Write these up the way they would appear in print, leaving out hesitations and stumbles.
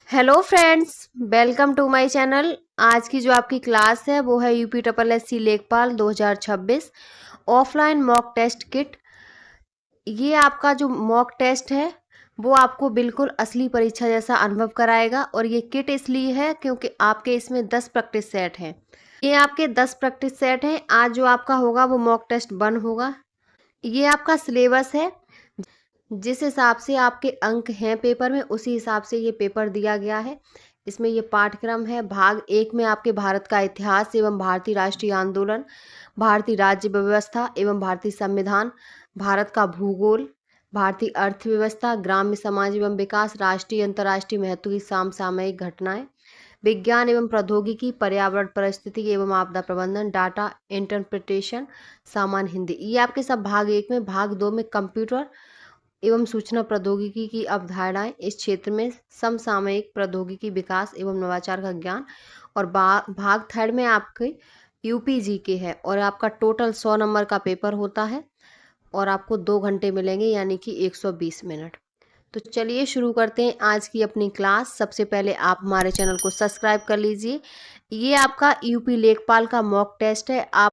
Hello friends, welcome to my channel. आज की जो आपकी क्लास है वो है यूपी ट्रिपल एस सी लेखपाल 2026 ऑफलाइन मॉक टेस्ट किट। ये आपका जो मॉक टेस्ट है वो आपको बिल्कुल असली परीक्षा जैसा अनुभव कराएगा। और ये किट इसलिए है क्योंकि आपके इसमें 10 प्रैक्टिस सेट हैं। ये आपके 10 प्रैक्टिस सेट हैं। आज जो आपका होगा वो मॉक टेस्ट 1 होगा। ये आपका सिलेबस है। जिस हिसाब से आपके अंक हैं पेपर में उसी हिसाब से ये पेपर दिया गया है। इसमें ये पाठ्यक्रम है। भाग 1 में आपके भारत का इतिहास एवं भारतीय राष्ट्रीय आंदोलन, भारतीय राज्य व्यवस्था एवं भारतीय संविधान, भारत का भूगोल, भारतीय अर्थव्यवस्था, ग्राम्य समाज एवं विकास, राष्ट्रीय अंतर्राष्ट्रीय महत्व की समसामयिक घटनाएं, विज्ञान एवं प्रौद्योगिकी, पर्यावरण परिस्थिति एवं आपदा प्रबंधन, डाटा इंटरप्रिटेशन, सामान्य हिंदी। ये आपके सब भाग 1 में। भाग 2 में कंप्यूटर एवं सूचना प्रौद्योगिकी की अवधारणाएं, इस क्षेत्र में समसामयिक प्रौद्योगिकी विकास एवं नवाचार का ज्ञान। और भाग 3 में आपके यूपीजी के है और आपका टोटल 100 नंबर का पेपर होता है और आपको 2 घंटे मिलेंगे यानी कि 120 मिनट। तो चलिए शुरू करते हैं आज की अपनी क्लास। सबसे पहले आप हमारे चैनल को सब्सक्राइब कर लीजिए। ये आपका यूपी लेखपाल का मॉक टेस्ट है। आप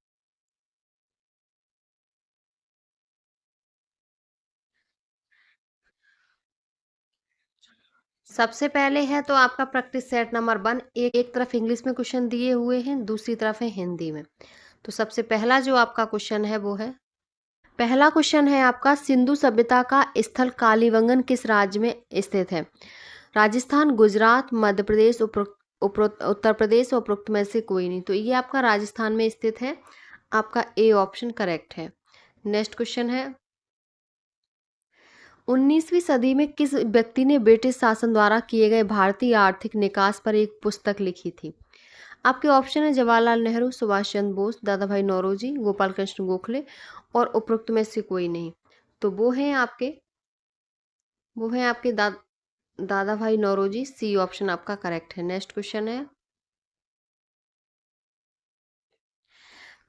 सबसे पहले है तो आपका प्रैक्टिस सेट नंबर 1। एक तरफ इंग्लिश में क्वेश्चन दिए हुए हैं, दूसरी तरफ है हिंदी में। तो सबसे पहला जो आपका क्वेश्चन है वो है, पहला क्वेश्चन है आपका, सिंधु सभ्यता का स्थल कालीबंगन किस राज्य में स्थित है? राजस्थान, गुजरात, मध्य प्रदेश, उत्तर प्रदेश, उपरोक्त में से कोई नहीं। तो ये आपका राजस्थान में स्थित है। आपका ए ऑप्शन करेक्ट है। नेक्स्ट क्वेश्चन है, 19वीं सदी में किस व्यक्ति ने ब्रिटिश शासन द्वारा किए गए भारतीय आर्थिक निकास पर एक पुस्तक लिखी थी? आपके ऑप्शन है जवाहरलाल नेहरू, सुभाष चंद्र बोस, दादा भाई नौरोजी, गोपाल कृष्ण गोखले और उपरोक्त में से कोई नहीं। तो वो हैं आपके दादा भाई नौरोजी। सी ऑप्शन आपका करेक्ट है। नेक्स्ट क्वेश्चन है,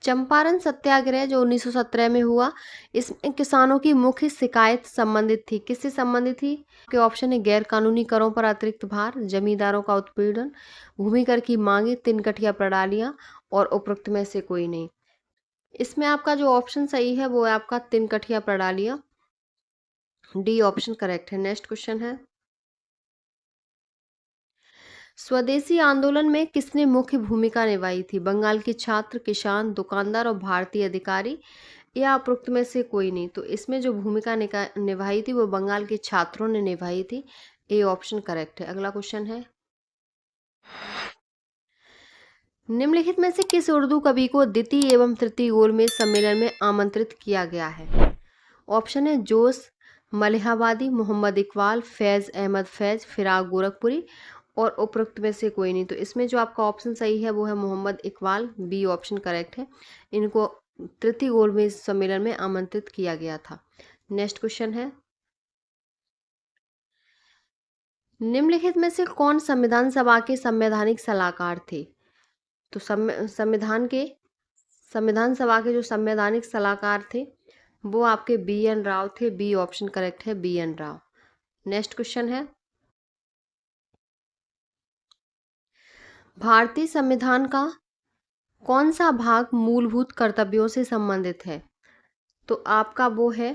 चंपारण सत्याग्रह जो 1917 में हुआ, इसमें किसानों की मुख्य शिकायत संबंधित थी, किससे संबंधित थी? आपके ऑप्शन है गैर कानूनी करों पर अतिरिक्त भार, जमींदारों का उत्पीड़न, भूमि कर की मांगे, तीन कठिया प्रणालियां और उपरोक्त में से कोई नहीं। इसमें आपका जो ऑप्शन सही है वो है आपका तीन कठिया प्रणालियां। डी ऑप्शन करेक्ट है। नेक्स्ट क्वेश्चन है, स्वदेशी आंदोलन में किसने मुख्य भूमिका निभाई थी? बंगाल के छात्र, किसान, दुकानदार और भारतीय अधिकारी या उपरोक्त में से कोई नहीं। तो इसमें जो भूमिका निभाई थी वो बंगाल के छात्रों ने निभाई थी। ए ऑप्शन करेक्ट है। अगला क्वेश्चन है, निम्नलिखित में से किस उर्दू कवि को द्वितीय एवं तृतीय गोलमेज सम्मेलन में आमंत्रित किया गया है? ऑप्शन है जोश मलिहाबादी, मोहम्मद इकबाल, फैज़ अहमद फैज़, फिराक गोरखपुरी और उपरोक्त में से कोई नहीं। तो इसमें जो आपका ऑप्शन सही है वो है Mohammad Iqbal. B option correct है। इनको तृतीय गोलमेज सम्मेलन में आमंत्रित किया गया था। नेक्स्ट क्वेश्चन है, निम्नलिखित में से कौन संविधान सभा के संवैधानिक सलाहकार थे? तो संविधान सभा के जो संवैधानिक सलाहकार थे वो आपके बी एन राव थे। B option correct B, N N राव। नेक्स्ट क्वेश्चन है, भारतीय संविधान का कौन सा भाग मूलभूत कर्तव्यों से संबंधित है? तो आपका वो है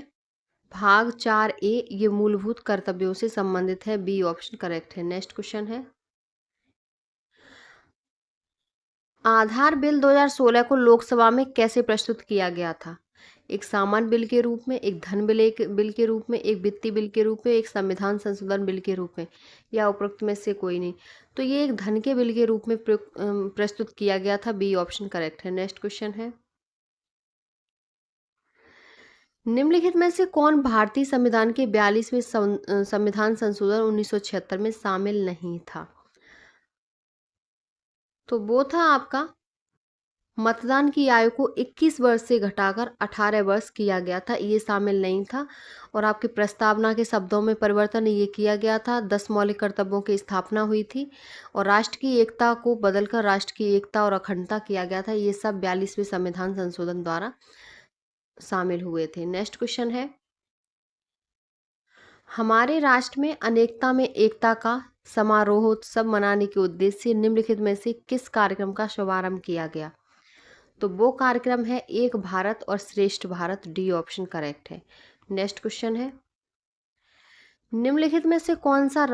भाग 4A, ये मूलभूत कर्तव्यों से संबंधित है। बी ऑप्शन करेक्ट है। नेक्स्ट क्वेश्चन है, आधार बिल 2016 को लोकसभा में कैसे प्रस्तुत किया गया था? एक सामान्य बिल के रूप में, एक धन बिल के रूप में, एक वित्तीय बिल के रूप में, एक संविधान संशोधन बिल के रूप में या उपरोक्त में से कोई नहीं। तो ये एक धन के बिल के रूप में प्रस्तुत किया गया था। बी ऑप्शन करेक्ट है। नेक्स्ट क्वेश्चन है, निम्नलिखित में से कौन भारतीय संविधान के 42वें संविधान संशोधन 1976 में शामिल नहीं था? तो वो था आपका, मतदान की आयु को 21 वर्ष से घटाकर 18 वर्ष किया गया था, ये शामिल नहीं था। और आपकी प्रस्तावना के शब्दों में परिवर्तन ये किया गया था, 10 मौलिक कर्तव्यों की स्थापना हुई थी और राष्ट्र की एकता को बदलकर राष्ट्र की एकता और अखंडता किया गया था। ये सब 42वें संविधान संशोधन द्वारा शामिल हुए थे। नेक्स्ट क्वेश्चन है, हमारे राष्ट्र में अनेकता में एकता का समारोहोत्सव मनाने के उद्देश्य से निम्नलिखित में से किस कार्यक्रम का शुभारंभ किया गया? तो वो कार्यक्रम है एक भारत और श्रेष्ठ भारत। डी ऑप्शन करेक्ट है। नेक्स्ट क्वेश्चन है, निम्नलिखित में से कौन सा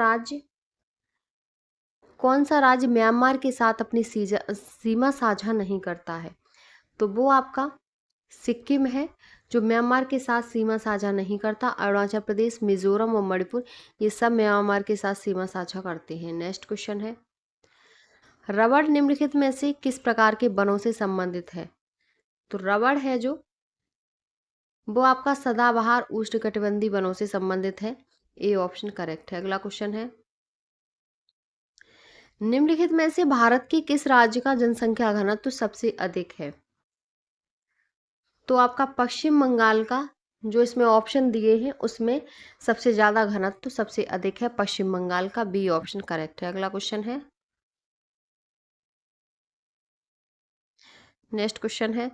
राज्य म्यांमार के साथ अपनी सीमा साझा नहीं करता है? तो वो आपका सिक्किम है, जो म्यांमार के साथ सीमा साझा नहीं करता। अरुणाचल प्रदेश, मिजोरम और मणिपुर ये सब म्यांमार के साथ सीमा साझा करते हैं। नेक्स्ट क्वेश्चन है, रबड़ निम्नलिखित में से किस प्रकार के वनों से संबंधित है? तो रबड़ है जो वो आपका सदाबहार उष्णकटिबंधीय वनों से संबंधित है। ए ऑप्शन करेक्ट है। अगला क्वेश्चन है, निम्नलिखित में से भारत के किस राज्य का जनसंख्या घनत्व सबसे अधिक है? तो आपका पश्चिम बंगाल का, जो इसमें ऑप्शन दिए हैं उसमें सबसे ज्यादा घनत्व सबसे अधिक है पश्चिम बंगाल का। बी ऑप्शन करेक्ट है। अगला क्वेश्चन है, नेक्स्ट क्वेश्चन है,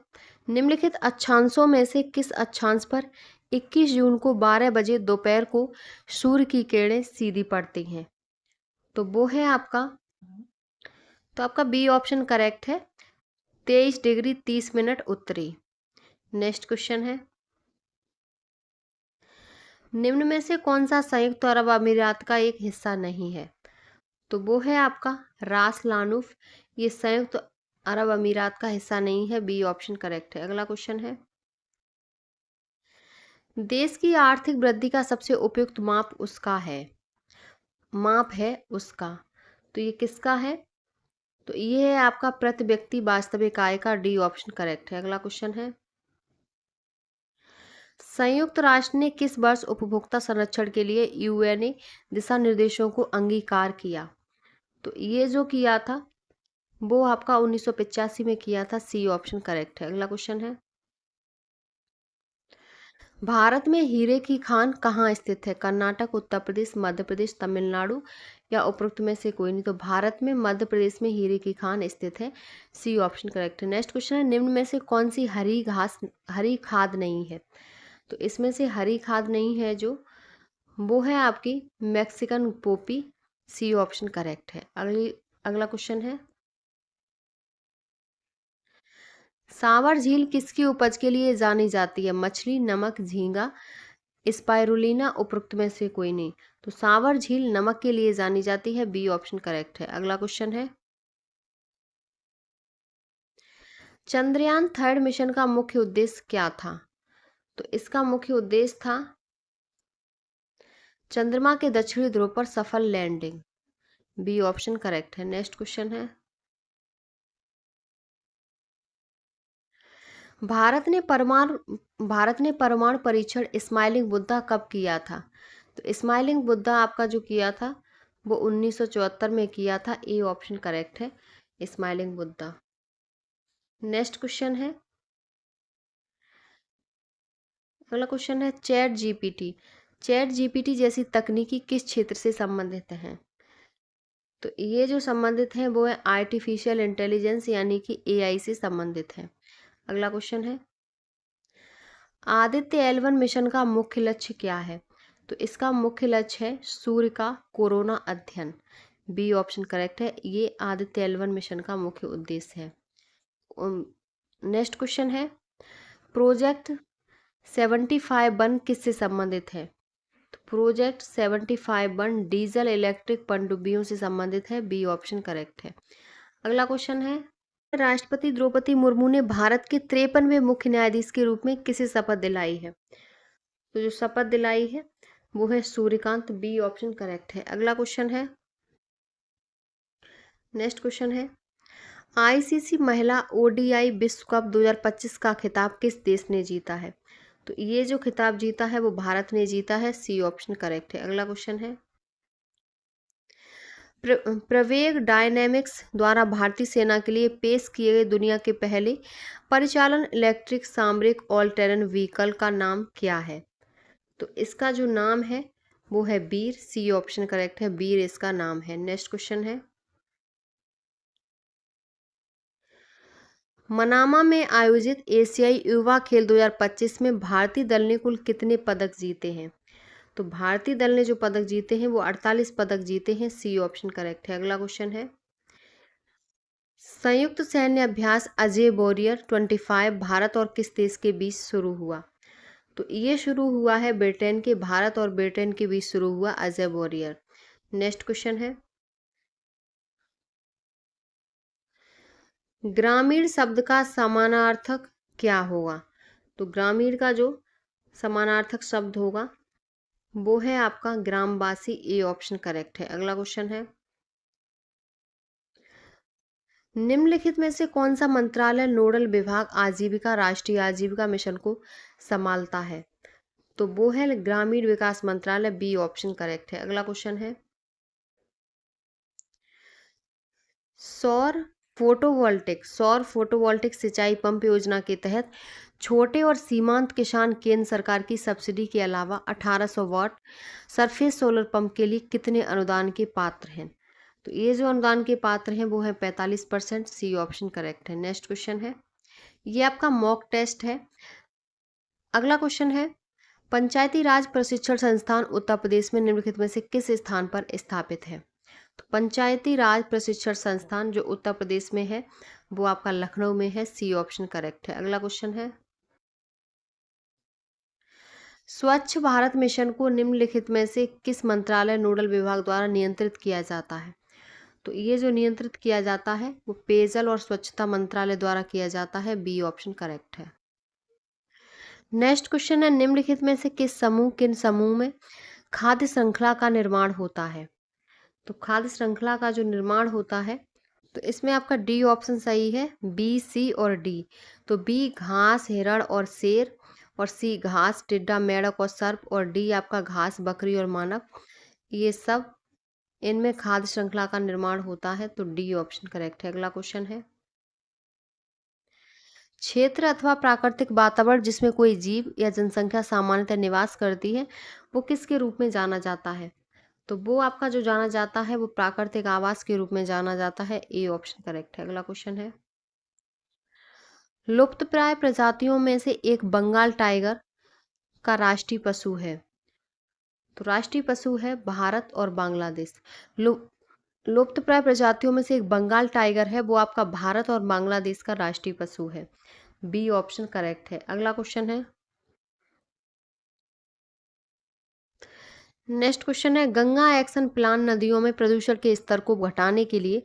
निम्नलिखित अक्षांशों में से किस अक्षांश पर 21 जून को 12 बजे दोपहर को सूर्य की किरणें सीधी पड़ती हैं? तो वो है आपका, तो आपका बी ऑप्शन करेक्ट है, 23 डिग्री 30 मिनट उत्तरी। नेक्स्ट क्वेश्चन है, निम्न में से कौन सा संयुक्त अरब अमीरात का एक हिस्सा नहीं है? तो वो है आपका रास लानूफ। ये संयुक्त अरब अमीरात का हिस्सा नहीं है। बी ऑप्शन करेक्ट है। अगला क्वेश्चन है, देश की आर्थिक वृद्धि का सबसे उपयुक्त माप है उसका। तो ये किसका है? तो ये है आपका प्रति व्यक्ति वास्तविक आय का। डी ऑप्शन करेक्ट है। अगला क्वेश्चन है, संयुक्त राष्ट्र ने किस वर्ष उपभोक्ता संरक्षण के लिए यूएनए दिशा निर्देशों को अंगीकार किया? तो ये जो किया था वो आपका 1985 में किया था। सी ऑप्शन करेक्ट है। अगला क्वेश्चन है, भारत में हीरे की खान कहाँ स्थित है? कर्नाटक, उत्तर प्रदेश, मध्य प्रदेश, तमिलनाडु या उपरोक्त में से कोई नहीं? तो भारत में मध्य प्रदेश में हीरे की खान स्थित है। सी ऑप्शन करेक्ट है। नेक्स्ट क्वेश्चन है, निम्न में से कौन सी हरी खाद नहीं है? तो इसमें से हरी खाद नहीं है जो, वो है आपकी Mexican poppy. C option correct है। अगला क्वेश्चन है, सांवर झील किसकी उपज के लिए जानी जाती है? मछली, नमक, झींगा, स्पाइरुलिना, उपरोक्त में से कोई नहीं? तो सांवर झील नमक के लिए जानी जाती है। बी ऑप्शन करेक्ट है। अगला क्वेश्चन है, चंद्रयान 3 मिशन का मुख्य उद्देश्य क्या था? तो इसका मुख्य उद्देश्य था चंद्रमा के दक्षिणी ध्रुव पर सफल लैंडिंग। बी ऑप्शन करेक्ट है। नेक्स्ट क्वेश्चन है, भारत ने परमाणु परीक्षण स्माइलिंग बुद्धा कब किया था? तो स्माइलिंग बुद्धा आपका जो किया था वो 1974 में किया था। ए ऑप्शन करेक्ट है, स्माइलिंग बुद्धा। नेक्स्ट क्वेश्चन है, अगला क्वेश्चन है, चैट जीपीटी जैसी तकनीकी किस क्षेत्र से संबंधित है? तो ये जो संबंधित है वो है आर्टिफिशियल इंटेलिजेंस यानी कि एआई से संबंधित है। अगला क्वेश्चन है, आदित्य L1 मिशन का मुख्य लक्ष्य क्या है? तो इसका मुख्य लक्ष्य है सूर्य का कोरोना अध्ययन। बी ऑप्शन करेक्ट है, ये आदित्य L1 मिशन का मुख्य उद्देश्य है। नेक्स्ट क्वेश्चन है, प्रोजेक्ट 75 किससे संबंधित है? तो प्रोजेक्ट 75 डीजल इलेक्ट्रिक पनडुब्बियों से संबंधित है। बी ऑप्शन करेक्ट है। अगला क्वेश्चन है, राष्ट्रपति द्रौपदी मुर्मू ने भारत के 53वें मुख्य न्यायाधीश के रूप में किसे शपथ दिलाई है? तो जो शपथ दिलाई है वो है सूर्यकांत। बी ऑप्शन करेक्ट है। अगला क्वेश्चन है, नेक्स्ट क्वेश्चन है, आईसीसी महिला ओडीआई विश्व कप 2025 का खिताब किस देश ने जीता है? तो ये जो खिताब जीता है वो भारत ने जीता है। सी ऑप्शन करेक्ट है। अगला क्वेश्चन है, प्रवेग डायनेमिक्स द्वारा भारतीय सेना के लिए पेश किए गए दुनिया के पहले परिचालन इलेक्ट्रिक सामरिक ऑल टेरन व्हीकल का नाम क्या है? तो इसका जो नाम है वो है वीर। सी ऑप्शन करेक्ट है, वीर इसका नाम है। नेक्स्ट क्वेश्चन है, मनामा में आयोजित एशियाई युवा खेल 2025 में भारतीय दल ने कुल कितने पदक जीते हैं? तो भारतीय दल ने जो पदक जीते हैं वो 48 पदक जीते हैं, सी ऑप्शन करेक्ट है। अगला क्वेश्चन है, संयुक्त सैन्य अभ्यास अजय वॉरियर 25 भारत और किस देश के बीच शुरू हुआ? तो ये शुरू हुआ है ब्रिटेन के, भारत और ब्रिटेन के बीच शुरू हुआ अजय वॉरियर। नेक्स्ट क्वेश्चन है, ग्रामीण शब्द का समानार्थक क्या होगा? तो ग्रामीण का जो समानार्थक शब्द होगा वो है आपका ग्रामवासी, ए ऑप्शन करेक्ट है। अगला क्वेश्चन है, निम्नलिखित में से कौन सा मंत्रालय नोडल विभाग आजीविका राष्ट्रीय आजीविका मिशन को संभालता है? तो वो है ग्रामीण विकास मंत्रालय, बी ऑप्शन करेक्ट है। अगला क्वेश्चन है, सौर फोटोवोल्टिक सिंचाई पंप योजना के तहत छोटे और सीमांत किसान केंद्र सरकार की सब्सिडी के अलावा 1800 वाट सरफेस सोलर पंप के लिए कितने अनुदान के पात्र हैं? तो ये जो अनुदान के पात्र हैं वो है 45%, सी ऑप्शन करेक्ट है। नेक्स्ट क्वेश्चन है, ये आपका मॉक टेस्ट है। अगला क्वेश्चन है, पंचायती राज प्रशिक्षण संस्थान उत्तर प्रदेश में निम्नलिखित में से किस स्थान पर स्थापित है? तो पंचायती राज प्रशिक्षण संस्थान जो उत्तर प्रदेश में है वो आपका लखनऊ में है, सी ऑप्शन करेक्ट है। अगला क्वेश्चन है, स्वच्छ भारत मिशन को निम्नलिखित में से किस मंत्रालय नोडल विभाग द्वारा नियंत्रित किया जाता है? तो ये जो नियंत्रित किया जाता है वो पेयजल और स्वच्छता मंत्रालय द्वारा किया जाता है, बी ऑप्शन करेक्ट है। नेक्स्ट क्वेश्चन है, निम्नलिखित में से किन समूह में खाद्य श्रृंखला का निर्माण होता है? तो खाद्य श्रृंखला का जो निर्माण होता है तो इसमें आपका डी ऑप्शन सही है, बी, सी और डी। तो बी घास हिरण और शेर, और सी घास टिड्डा मेंढक और सर्प, और डी आपका घास बकरी और मानव, ये सब इनमें खाद्य श्रृंखला का निर्माण होता है, तो डी ऑप्शन करेक्ट है। अगला क्वेश्चन है, क्षेत्र अथवा प्राकृतिक वातावरण जिसमें कोई जीव या जनसंख्या सामान्यतः निवास करती है वो किसके रूप में जाना जाता है? तो वो आपका जो जाना जाता है वो प्राकृतिक आवास के रूप में जाना जाता है, ए ऑप्शन करेक्ट है। अगला क्वेश्चन है, लुप्तप्राय प्रजातियों में से एक बंगाल टाइगर का राष्ट्रीय पशु है। तो राष्ट्रीय पशु है भारत और बांग्लादेश। लुप्तप्राय प्रजातियों में से एक बंगाल टाइगर है, वो आपका भारत और बांग्लादेश का राष्ट्रीय पशु है, बी ऑप्शन करेक्ट है। अगला क्वेश्चन है, नेक्स्ट क्वेश्चन है, गंगा एक्शन प्लान नदियों में प्रदूषण के स्तर को घटाने के लिए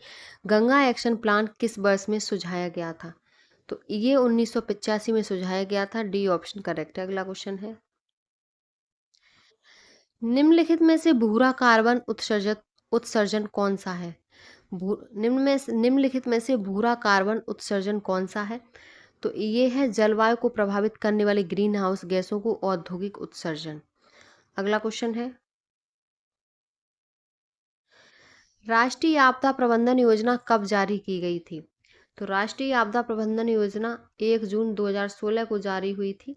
गंगा एक्शन प्लान किस वर्ष में सुझाया गया था? तो ये 1985 में सुझाया गया था, डी ऑप्शन करेक्ट है। अगला क्वेश्चन है, निम्नलिखित में से उत्सर्जन कौन सा है? निम्नलिखित में से भूरा कार्बन उत्सर्जन कौन सा है? तो ये है जलवायु को प्रभावित करने वाली ग्रीन हाउस गैसों को औद्योगिक उत्सर्जन। अगला क्वेश्चन है, राष्ट्रीय आपदा प्रबंधन योजना कब जारी की गई थी? तो राष्ट्रीय आपदा प्रबंधन योजना 1 जून 2016 को जारी हुई थी,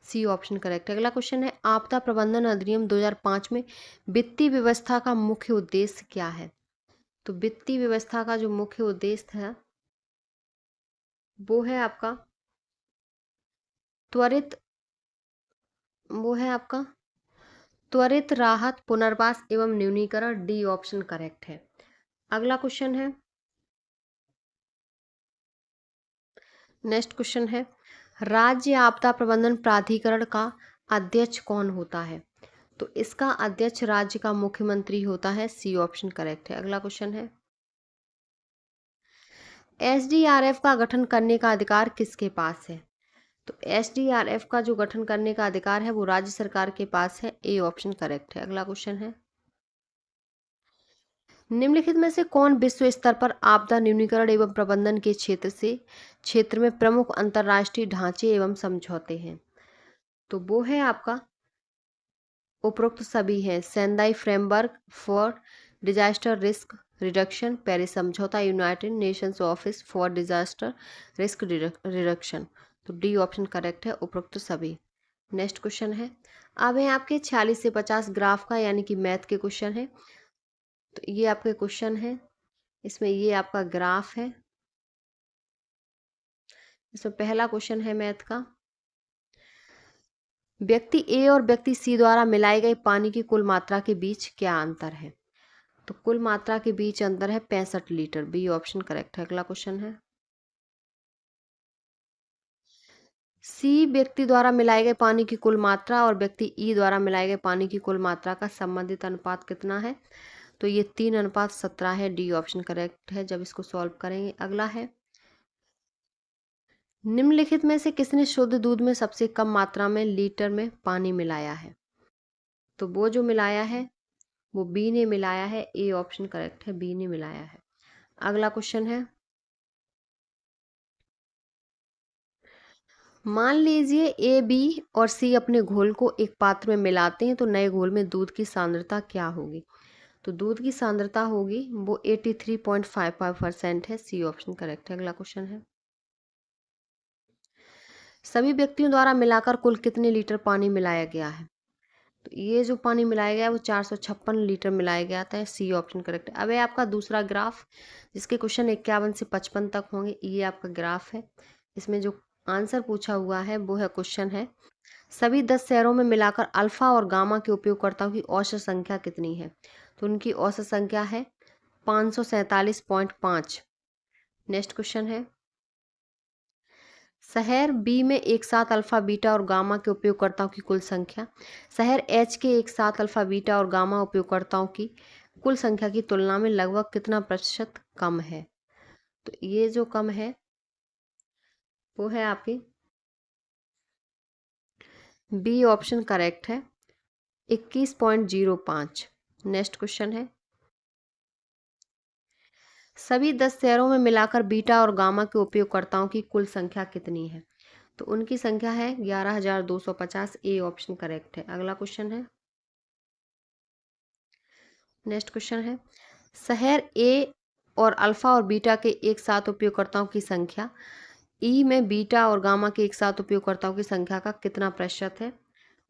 सी ऑप्शन करेक्ट है। अगला क्वेश्चन है, आपदा प्रबंधन अधिनियम 2005 में वित्तीय व्यवस्था का मुख्य उद्देश्य क्या है? तो वित्तीय व्यवस्था का जो मुख्य उद्देश्य है वो है आपका त्वरित वो है आपका त्वरित राहत पुनर्वास एवं न्यूनीकरण, डी ऑप्शन करेक्ट है। अगला क्वेश्चन है, नेक्स्ट क्वेश्चन है, राज्य आपदा प्रबंधन प्राधिकरण का अध्यक्ष कौन होता है? तो इसका अध्यक्ष राज्य का मुख्यमंत्री होता है, सी ऑप्शन करेक्ट है। अगला क्वेश्चन है, एसडीआरएफ का गठन करने का अधिकार किसके पास है? तो एसडीआरएफ का जो गठन करने का अधिकार है वो राज्य सरकार के पास है, ए ऑप्शन करेक्ट है। अगला क्वेश्चन है, निम्नलिखित में से कौन विश्व स्तर पर आपदा न्यूनीकरण एवं प्रबंधन के क्षेत्र में प्रमुख अंतर्राष्ट्रीय ढांचे एवं समझौते हैं? तो वो है आपका उपरोक्त सभी हैं, Sendai framework for disaster risk reduction, Paris समझौता, United Nations office for disaster risk reduction. तो डी ऑप्शन करेक्ट है, उपरोक्त सभी। नेक्स्ट क्वेश्चन है, अब है आपके 46 से 50 ग्राफ का यानी कि मैथ के क्वेश्चन है। तो ये आपके क्वेश्चन है, इसमें ये आपका ग्राफ है। इसमें पहला क्वेश्चन है मैथ का, व्यक्ति ए और व्यक्ति सी द्वारा मिलाई गई पानी की कुल मात्रा के बीच क्या अंतर है? तो कुल मात्रा के बीच अंतर है 65 लीटर। बी ऑप्शन करेक्ट है। अगला क्वेश्चन है, सी व्यक्ति द्वारा मिलाए गए पानी की कुल मात्रा और व्यक्ति ई द्वारा मिलाए गए पानी की कुल मात्रा का संबंधित अनुपात कितना है? तो ये 3:17 है। डी ऑप्शन करेक्ट है जब इसको सॉल्व करेंगे। अगला है, निम्नलिखित में से किसने शुद्ध दूध में सबसे कम मात्रा में लीटर में पानी मिलाया है? तो वो जो मिलाया है वो बी ने मिलाया है। A option correct B, B ने मिलाया है। अगला क्वेश्चन है, मान लीजिए ए, बी और सी अपने घोल को एक पात्र में मिलाते हैं तो नए घोल में दूध की सांद्रता क्या होगी? तो दूध की सांद्रता होगी वो 83.55% है। सी ऑप्शन करेक्ट है। अगला क्वेश्चन है, सभी व्यक्तियों द्वारा मिलाकर कुल कितने लीटर पानी मिलाया गया है? तो ये जो पानी मिलाया गया है वो 456 लीटर मिलाया गया था। सी ऑप्शन करेक्ट है। अब है आपका दूसरा ग्राफ, जिसके क्वेश्चन 51 से 55 तक होंगे। ये आपका ग्राफ है। इसमें जो आंसर पूछा हुआ है वो है, क्वेश्चन है, सभी 10 शहरों में मिलाकर अल्फा और गामा के उपयोगकर्ताओं की औसत संख्या कितनी है? तो उनकी औसत संख्या है 547.5। नेक्स्ट क्वेश्चन है, शहर बी में एक साथ अल्फा बीटा और गामा के उपयोगकर्ताओं की कुल संख्या शहर एच के एक साथ अल्फा बीटा और गामा उपयोगकर्ताओं की कुल संख्या की तुलना में लगभग कितना प्रतिशत कम है? तो ये जो कम है वो है आपकी बी ऑप्शन करेक्ट है, 21.05। नेक्स्ट क्वेश्चन है, सभी 10 शहरों में मिलाकर बीटा और गामा के उपयोगकर्ताओं की कुल संख्या कितनी है? तो उनकी संख्या है 11,250। ए ऑप्शन करेक्ट है। अगला क्वेश्चन है, नेक्स्ट क्वेश्चन है, शहर ए और अल्फा और बीटा के एक साथ उपयोगकर्ताओं की संख्या ई में बीटा और गामा के एक साथ उपयोगकर्ताओं की संख्या का कितना प्रतिशत है?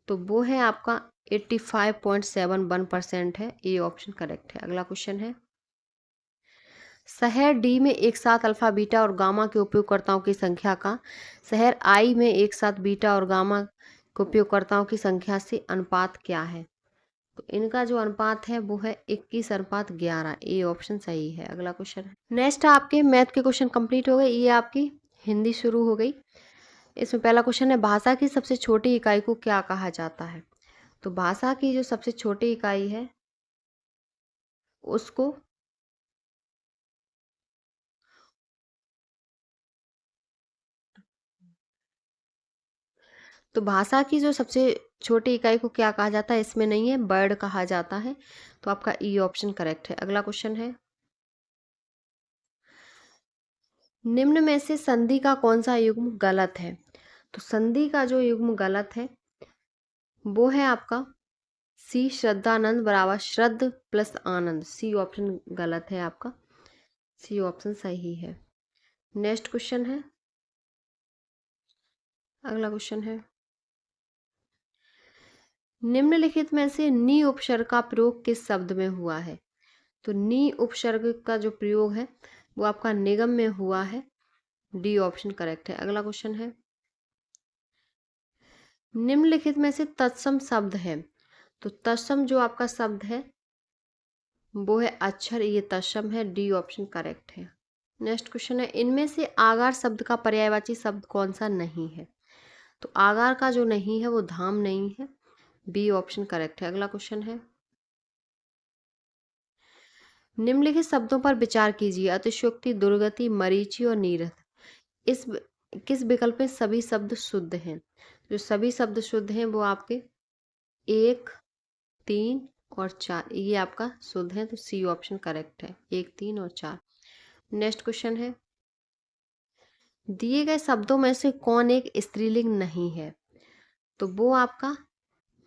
तो वो है आपका 85.71% है। ए ऑप्शन करेक्ट है। अगला क्वेश्चन है, शहर डी में एक साथ अल्फा बीटा और गामा के उपयोगकर्ताओं की संख्या का शहर आई में एक साथ बीटा और गामा के उपयोगकर्ताओं की संख्या से अनुपात क्या है? तो इनका जो अनुपात है वो है 21:11। ए ऑप्शन सही है। अगला क्वेश्चन है, नेक्स्ट आपके मैथ के क्वेश्चन कंप्लीट हो गए। ये आपकी हिंदी शुरू हो गई। इसमें पहला क्वेश्चन है, भाषा की सबसे छोटी इकाई को क्या कहा जाता है? तो भाषा की जो सबसे छोटी इकाई है उसको तो भाषा की जो सबसे छोटी इकाई को क्या कहा जाता है, इसमें नहीं है, वर्ड कहा जाता है। तो आपका ई ऑप्शन करेक्ट है। अगला क्वेश्चन है, निम्न में से संधि का कौन सा युग्म गलत है? तो संधि का जो युग्म गलत है वो है आपका सी, श्रद्धानंद बराबर श्रद्ध प्लस आनंद। सी ऑप्शन गलत है आपका, सी ऑप्शन सही है। नेक्स्ट क्वेश्चन है, अगला क्वेश्चन है, निम्नलिखित में से नी उपसर्ग का प्रयोग किस शब्द में हुआ है? तो नी उपसर्ग का जो प्रयोग है वो आपका निगम में हुआ है। डी ऑप्शन करेक्ट है। अगला क्वेश्चन है, निम्नलिखित में से तत्सम शब्द है। तो तत्सम जो आपका शब्द है वो है अक्षर, ये तत्सम है। डी ऑप्शन करेक्ट है। नेक्स्ट क्वेश्चन है, इनमें से आगार शब्द का पर्यायवाची शब्द कौन सा नहीं है? तो आगार का जो नहीं है वो धाम नहीं है। बी ऑप्शन करेक्ट है। अगला क्वेश्चन है, निम्नलिखित शब्दों पर विचार कीजिए, अतिशयोक्ति, दुर्गति, मरीचि और नीरस। इस किस विकल्प में सभी शब्द शुद्ध हैं? जो सभी शब्द शुद्ध हैं वो आपके 1, 3 और 4, ये आपका शुद्ध है। तो सी ऑप्शन करेक्ट है, 1, 3 और 4। नेक्स्ट क्वेश्चन है, दिए गए शब्दों में से कौन एक स्त्रीलिंग नहीं है? तो वो आपका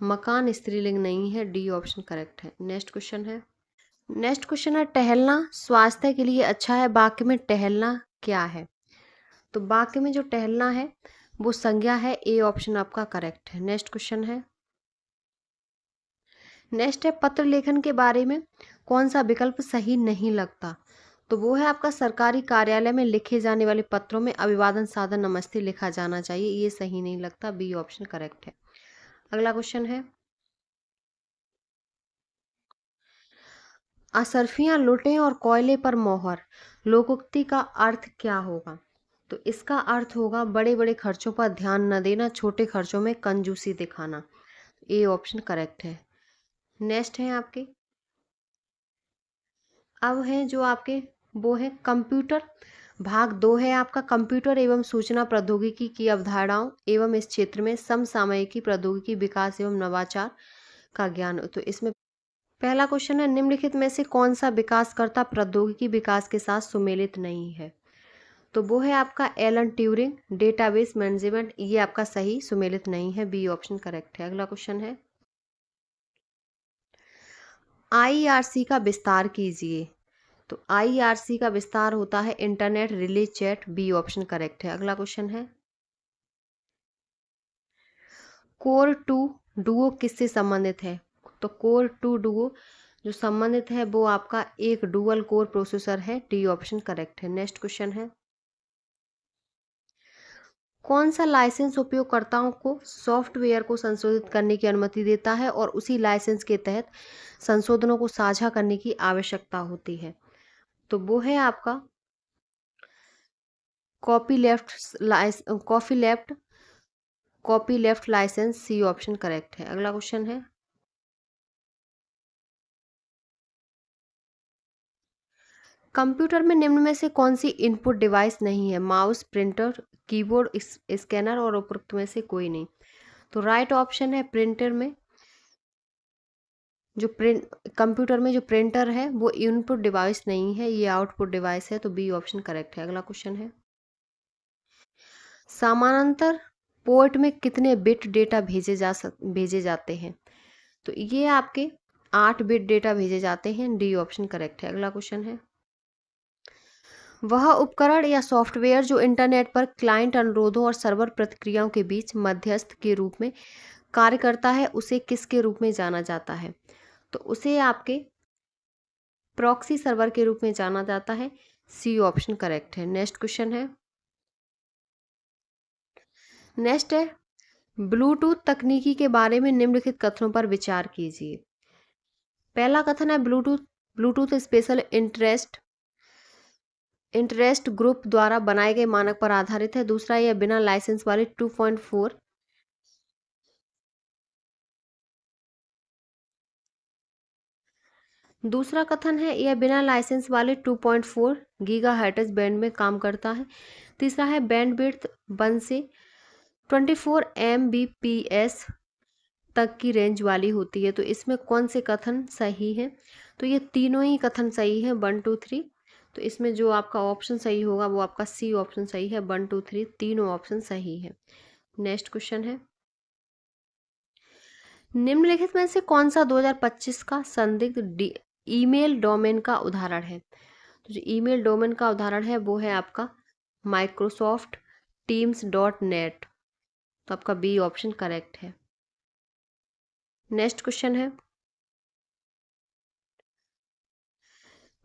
मकान स्त्रीलिंग नहीं है। डी ऑप्शन करेक्ट है। नेक्स्ट क्वेश्चन है, टहलना स्वास्थ्य के लिए अच्छा है, वाक्य में टहलना क्या है? तो वाक्य में जो टहलना है वो संज्ञा है। ए ऑप्शन आपका करेक्ट है। नेक्स्ट है, पत्र लेखन के बारे में कौन सा विकल्प सही नहीं लगता? तो वो है आपका सरकारी कार्यालय में लिखे जाने वाले पत्रों में अभिवादन सादर नमस्ते लिखा जाना चाहिए, ये सही नहीं लगता। बी ऑप्शन करेक्ट है। अगला क्वेश्चन है, असरफियां लुटें और कोयले पर मोहर लोकोक्ति का अर्थ क्या होगा? तो इसका अर्थ होगा बड़े बड़े खर्चों पर ध्यान न देना, छोटे खर्चों में कंजूसी दिखाना। ए ऑप्शन करेक्ट है। नेक्स्ट है आपके, अब है जो आपके वो है कंप्यूटर। भाग 2 है आपका, कंप्यूटर एवं सूचना प्रौद्योगिकी की अवधारणाओं एवं इस क्षेत्र में समसामयिकी प्रौद्योगिकी विकास एवं नवाचार का ज्ञान। तो इसमें पहला क्वेश्चन है, निम्नलिखित में से कौन सा विकासकर्ता प्रौद्योगिकी विकास के साथ सुमेलित नहीं है? तो वो है आपका एलन ट्यूरिंग, डेटाबेस मैनेजमेंट, ये आपका सही सुमेलित नहीं है। बी ऑप्शन करेक्ट है। अगला क्वेश्चन है, आईआरसी का विस्तार कीजिए। तो आईआरसी का विस्तार होता है internet relay chat. B option correct है। अगला क्वेश्चन है, कोर टू डुओ किससे संबंधित है? तो कोर टू डुओ जो संबंधित है वो आपका एक डुअल कोर प्रोसेसर है। डी ऑप्शन करेक्ट है। नेक्स्ट क्वेश्चन है, कौन सा लाइसेंस उपयोगकर्ताओं को सॉफ्टवेयर को संशोधित करने की अनुमति देता है और उसी लाइसेंस के तहत संशोधनों को साझा करने की आवश्यकता होती है? तो वो है आपका copy left licence. C option correct है। अगला क्वेश्चन है, कंप्यूटर में निम्न में से कौन सी इनपुट डिवाइस नहीं है? माउस, प्रिंटर, कीबोर्ड, स्कैनर और उपरोक्त में से कोई नहीं। तो राइट ऑप्शन है प्रिंटर में, जो कंप्यूटर में जो प्रिंटर है वो इनपुट डिवाइस नहीं है, ये आउटपुट डिवाइस है। तो बी ऑप्शन करेक्ट है। अगला क्वेश्चन है, समानांतर पोर्ट में कितने बिट डेटा भेजे जाते हैं? तो ये आपके 8 बिट डेटा भेजे जाते हैं। डी ऑप्शन करेक्ट है। अगला क्वेश्चन है, वह उपकरण या सॉफ्टवेयर जो इंटरनेट पर क्लाइंट अनुरोधों और सर्वर प्रतिक्रियाओं के बीच मध्यस्थ के रूप में कार्य करता है उसे किसके रूप में जाना जाता है? तो उसे आपके प्रॉक्सी सर्वर के रूप में जाना जाता है। सी ऑप्शन करेक्ट है। नेक्स्ट क्वेश्चन है, नेक्स्ट है, ब्लूटूथ तकनीकी के बारे में निम्नलिखित कथनों पर विचार कीजिए। पहला कथन है, ब्लूटूथ स्पेशल इंटरेस्ट ग्रुप द्वारा बनाए गए मानक पर आधारित है। दूसरा, यह बिना लाइसेंस वाले 2.4 दूसरा कथन है, यह बिना लाइसेंस वाले 2.4 गीगाहर्ट्ज बैंड में काम करता है। तीसरा है, बैंडविड्थ 1 से 24 Mbps तक की रेंज वाली होती है। तो इसमें कौन से कथन सही है? तो ये तीनों ही कथन सही है, 1 2 3। तो इसमें जो आपका ऑप्शन सही होगा वो आपका सी ऑप्शन सही है। 1 2 3 तीनों ऑप्शन सही है। नेक्स्ट क्वेश्चन है, निम्नलिखित में से कौन सा 2025 का संदिग्ध ईमेल डोमेन का उदाहरण है? तो जो ईमेल डोमेन का उदाहरण है वो है आपका माइक्रोसॉफ्ट टीम्स .net। तो आपका बी ऑप्शन करेक्ट है। नेक्स्ट क्वेश्चन है,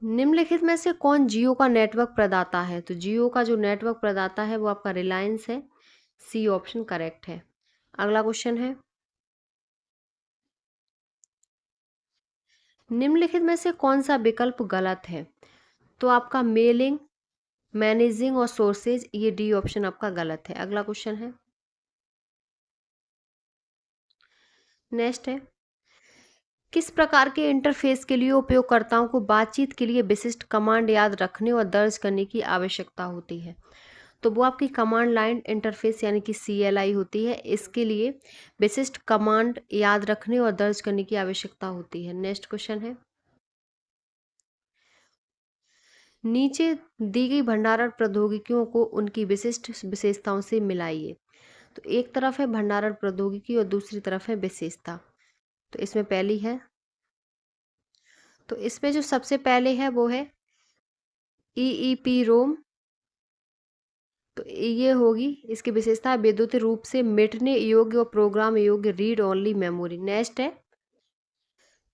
निम्नलिखित में से कौन जियो का नेटवर्क प्रदाता है? तो जियो का जो नेटवर्क प्रदाता है वो आपका रिलायंस है। सी ऑप्शन करेक्ट है। अगला क्वेश्चन है, निम्नलिखित में से कौन सा विकल्प गलत है? तो आपका मेलिंग, मैनेजिंग और सोर्सेज, ये डी ऑप्शन आपका गलत है। अगला क्वेश्चन है, नेक्स्ट है, किस प्रकार के इंटरफेस के लिए उपयोगकर्ताओं को बातचीत के लिए विशिष्ट कमांड याद रखने और दर्ज करने की आवश्यकता होती है? तो वो आपकी कमांड लाइन इंटरफेस यानी कि CLI होती है। इसके लिए विशिष्ट कमांड याद रखने और दर्ज करने की आवश्यकता होती है। नेक्स्ट क्वेश्चन है, नीचे दी गई भंडारण प्रौद्योगिकियों को उनकी विशिष्ट विशेषताओं से मिलाइए। तो एक तरफ है भंडारण प्रौद्योगिकी और दूसरी तरफ है विशेषता। तो इसमें पहली है, तो इसमें जो सबसे पहले है वो है EEPROM। तो ये होगी इसकी विशेषता, विद्युत रूप से मिटने योग्य और प्रोग्राम योग्य रीड ओनली मेमोरी। नेक्स्ट है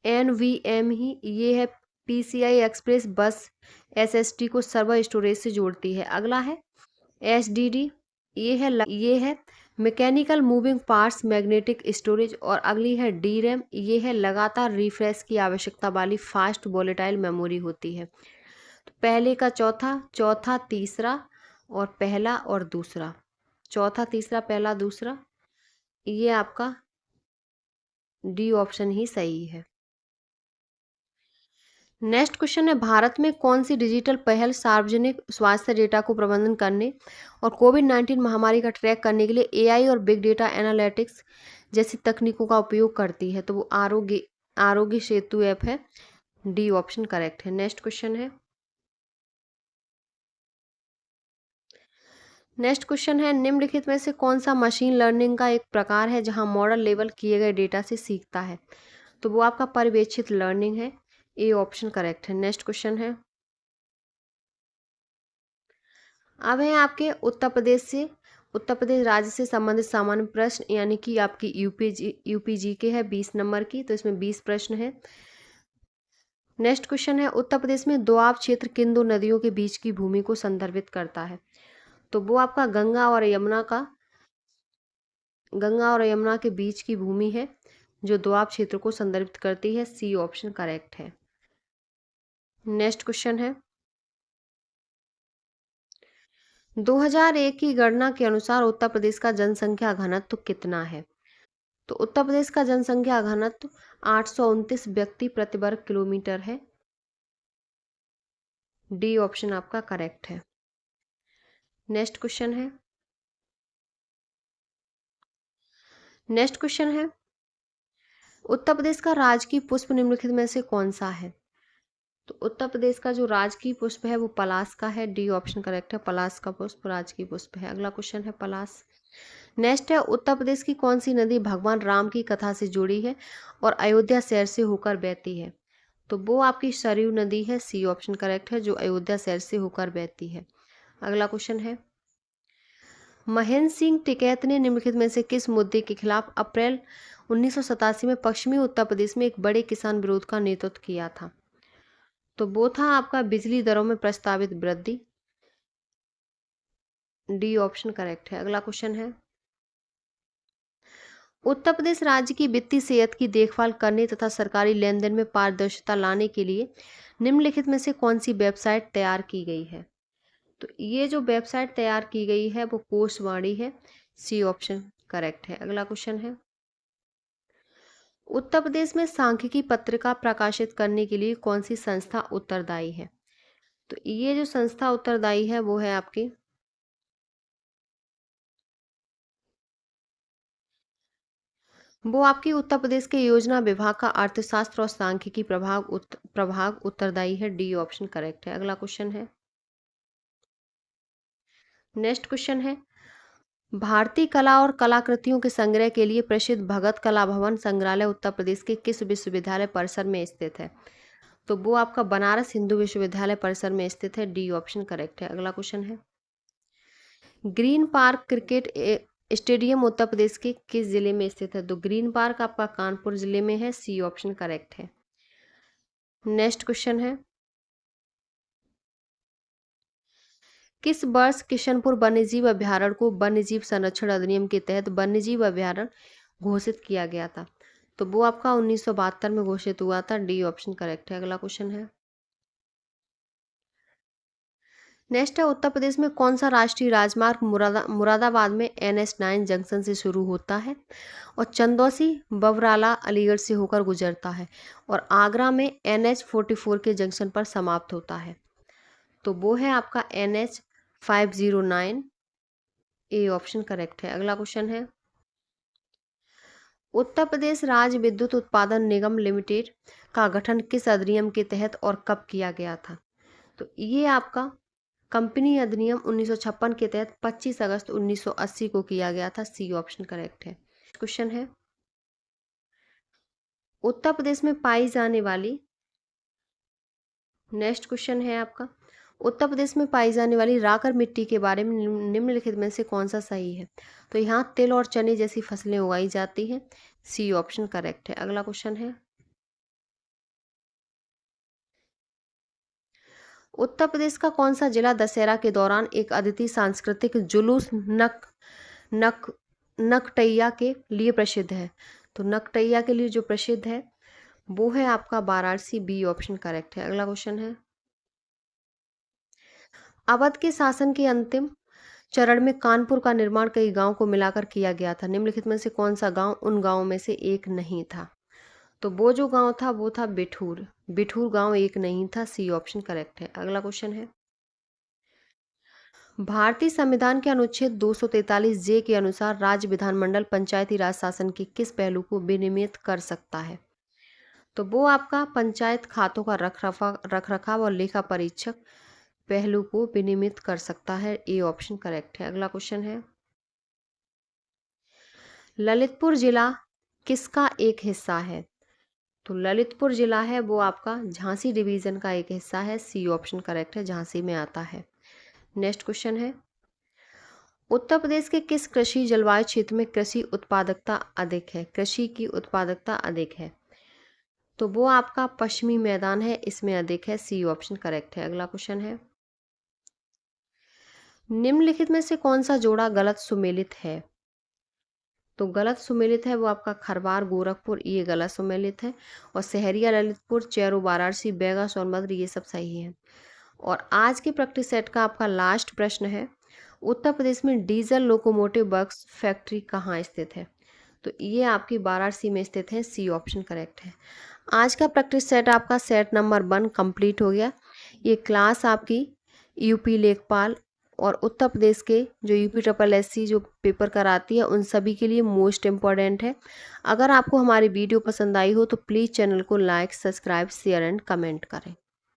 NVMe, ये है PCI एक्सप्रेस बस SSD को सर्वर स्टोरेज से जोड़ती है। अगला है SDD, ये है mechanical moving parts, magnetic storage, और अगली है डी रैम। ये है लगातार रिफ्रेश की आवश्यकता वाली फास्ट वोलेटाइल मेमोरी होती है। तो पहले का चौथा, चौथा तीसरा और पहला और दूसरा, चौथा तीसरा पहला दूसरा, ये आपका डी ऑप्शन ही सही है। नेक्स्ट क्वेश्चन है, भारत में कौन सी डिजिटल पहल सार्वजनिक स्वास्थ्य डेटा को प्रबंधन करने और कोविड-19 महामारी का ट्रैक करने के लिए एआई और बिग डेटा एनालिटिक्स जैसी तकनीकों का उपयोग करती है? तो वो आरोग्य आरोग्य सेतु ऐप है। डी ऑप्शन करेक्ट है। नेक्स्ट क्वेश्चन है, नेक्स्ट क्वेश्चन है, निम्नलिखित में से कौन सा मशीन लर्निंग का एक प्रकार है जहां मॉडल लेवल किए गए डेटा से सीखता है? तो वो आपका पर्यवेक्षित लर्निंग है। ए ऑप्शन करेक्ट है। नेक्स्ट क्वेश्चन है, अब है आपके उत्तर प्रदेश राज्य से संबंधित सामान्य प्रश्न, यानी कि आपकी यूपीजी के है 20 नंबर की, तो इसमें 20 प्रश्न है। नेक्स्ट क्वेश्चन है, उत्तर प्रदेश में दोआब क्षेत्र किन दो नदियों के बीच की भूमि को संदर्भित करता है? तो वो आपका गंगा और यमुना के बीच की भूमि है जो दोआब क्षेत्र को संदर्भित करती है। सी ऑप्शन करेक्ट है। नेक्स्ट क्वेश्चन है, 2001 की गणना के अनुसार उत्तर प्रदेश का जनसंख्या घनत्व कितना है? तो उत्तर प्रदेश का जनसंख्या घनत्व 829 व्यक्ति प्रति वर्ग किलोमीटर है। डी ऑप्शन आपका करेक्ट है। नेक्स्ट क्वेश्चन है, नेक्स्ट क्वेश्चन है, उत्तर प्रदेश का राजकीय पुष्प निम्नलिखित में से कौन सा है? तो उत्तर प्रदेश का जो राजकीय पुष्प है वो पलास का है। डी ऑप्शन करेक्ट है। पलास का पुष्प राजकीय पुष्प है। अगला क्वेश्चन है पलास। नेक्स्ट है, उत्तर प्रदेश की कौन सी नदी भगवान राम की कथा से जुड़ी है और अयोध्या शहर से होकर बहती है? तो वो आपकी सरयू नदी है। सी ऑप्शन करेक्ट है, जो अयोध्या शहर से होकर बहती है। अगला क्वेश्चन है, महेंद्र सिंह टिकैत ने निम्नलिखित में से किस मुद्दे के खिलाफ अप्रैल 1987 में पश्चिमी उत्तर प्रदेश में एक बड़े किसान विरोध का नेतृत्व किया था? तो वो था आपका बिजली दरों में प्रस्तावित वृद्धि। डी ऑप्शन करेक्ट है। अगला क्वेश्चन है, उत्तर प्रदेश राज्य की वित्तीय सेहत की देखभाल करने तथा सरकारी लेन देन में पारदर्शिता लाने के लिए निम्नलिखित में से कौन सी वेबसाइट तैयार की गई है? तो ये जो वेबसाइट तैयार की गई है वो कोषवाणी है। सी ऑप्शन करेक्ट है। अगला क्वेश्चन है, उत्तर प्रदेश में सांख्यिकी पत्रिका प्रकाशित करने के लिए कौन सी संस्था उत्तरदायी है? तो ये जो संस्था उत्तरदायी है वो है आपकी उत्तर प्रदेश के योजना विभाग का अर्थशास्त्र और सांख्यिकी प्रभाग उत्तरदायी है। डी ऑप्शन करेक्ट है। अगला क्वेश्चन है, नेक्स्ट क्वेश्चन है, भारतीय कला और कलाकृतियों के संग्रह के लिए प्रसिद्ध भगत कला भवन संग्रहालय उत्तर प्रदेश के किस विश्वविद्यालय परिसर में स्थित है? तो वो आपका बनारस हिंदू विश्वविद्यालय परिसर में स्थित है। डी ऑप्शन करेक्ट है। अगला क्वेश्चन है, green park cricket stadium Uttar Pradesh के किस जिले में स्थित है? तो ग्रीन पार्क आपका कानपुर जिले में है। सी ऑप्शन करेक्ट है। नेक्स्ट क्वेश्चन है, किस वर्ष किशनपुर वन्यजीव अभ्यारण्य को वन्यजीव संरक्षण अधिनियम के तहत वन्यजीव अभ्यारण्य घोषित किया गया था? तो वो आपका 1972 में घोषित हुआ था। डी ऑप्शन करेक्ट है। अगला क्वेश्चन है, नेक्स्ट है, उत्तर प्रदेश में कौन सा राष्ट्रीय राजमार्ग मुरादाबाद में NH9 जंक्शन से शुरू होता है और चंदौसी बवराला अलीगढ़ से होकर गुजरता है और आगरा में NH44 के जंक्शन पर समाप्त होता है? तो वो है आपका NH509। ए ऑप्शन करेक्ट है। अगला क्वेश्चन है, उत्तर प्रदेश राज्य विद्युत उत्पादन निगम लिमिटेड का गठन किस अधिनियम के तहत और कब किया गया था? तो ये आपका कंपनी अधिनियम 1956 के तहत 25 अगस्त 1980 को किया गया था। सी ऑप्शन करेक्ट है। क्वेश्चन है, उत्तर प्रदेश में पाई जाने वाली, नेक्स्ट क्वेश्चन है आपका, उत्तर प्रदेश में पाई जाने वाली राकर मिट्टी के बारे में निम्नलिखित में से कौन सा सही है? तो यहाँ तिल और चने जैसी फसलें उगाई जाती हैं। सी ऑप्शन करेक्ट है। अगला क्वेश्चन है, उत्तर प्रदेश का कौन सा जिला दशहरा के दौरान एक अद्वितीय सांस्कृतिक जुलूस नक नकटैया के लिए प्रसिद्ध है? तो नकटैया के लिए जो प्रसिद्ध है वो है आपका वाराणसी। बी ऑप्शन करेक्ट है। अगला क्वेश्चन है, अवध के शासन के अंतिम चरण में कानपुर का निर्माण कई गांव को मिलाकर किया गया था। निम्नलिखित में से कौन सा गांव उन गांवों में से एक नहीं था? तो वो जो गांव था वो था बिठूर। बिठूर गांव एक नहीं था। सी ऑप्शन करेक्ट है। अगला क्वेश्चन है, भारतीय संविधान के अनुच्छेद 243 जे के अनुसार राज्य विधानमंडल पंचायती राज शासन के किस पहलू को विनियमित कर सकता है? तो वो आपका पंचायत खातों का रख रखाव और लेखा परीक्षक पहलू को विनियमित कर सकता है। ए ऑप्शन करेक्ट है। अगला क्वेश्चन है, ललितपुर जिला किसका एक हिस्सा है? तो ललितपुर जिला है वो आपका झांसी डिवीजन का एक हिस्सा है। सी ऑप्शन करेक्ट है, झांसी में आता है। नेक्स्ट क्वेश्चन है, उत्तर प्रदेश के किस कृषि जलवायु क्षेत्र में कृषि उत्पादकता अधिक है? कृषि की उत्पादकता अधिक है? तो वो आपका पश्चिमी मैदान है, इसमें अधिक है। सी ऑप्शन करेक्ट है। अगला क्वेश्चन है, निम्नलिखित में से कौन सा जोड़ा गलत सुमेलित है? तो गलत सुमेलित है वो आपका खरवार गोरखपुर, ये गलत सुमेलित है। और सहरिया ललितपुर, चेरो वाराणसी, बैगा सोनभद्र, ये सब सही है। और आज के प्रैक्टिस सेट का आपका लास्ट प्रश्न है, उत्तर प्रदेश में डीजल लोकोमोटिव वर्क्स फैक्ट्री कहाँ स्थित है? तो ये आपकी वाराणसी में स्थित है। सी ऑप्शन करेक्ट है। आज का प्रैक्टिस सेट आपका सेट नंबर 1 कंप्लीट हो गया। ये क्लास आपकी यूपी लेखपाल और उत्तर प्रदेश के जो यूपी ट्रिपल एससी जो पेपर कराती है उन सभी के लिए मोस्ट इम्पॉर्टेंट है। अगर आपको हमारी वीडियो पसंद आई हो तो प्लीज़ चैनल को like, subscribe, share and comment करें।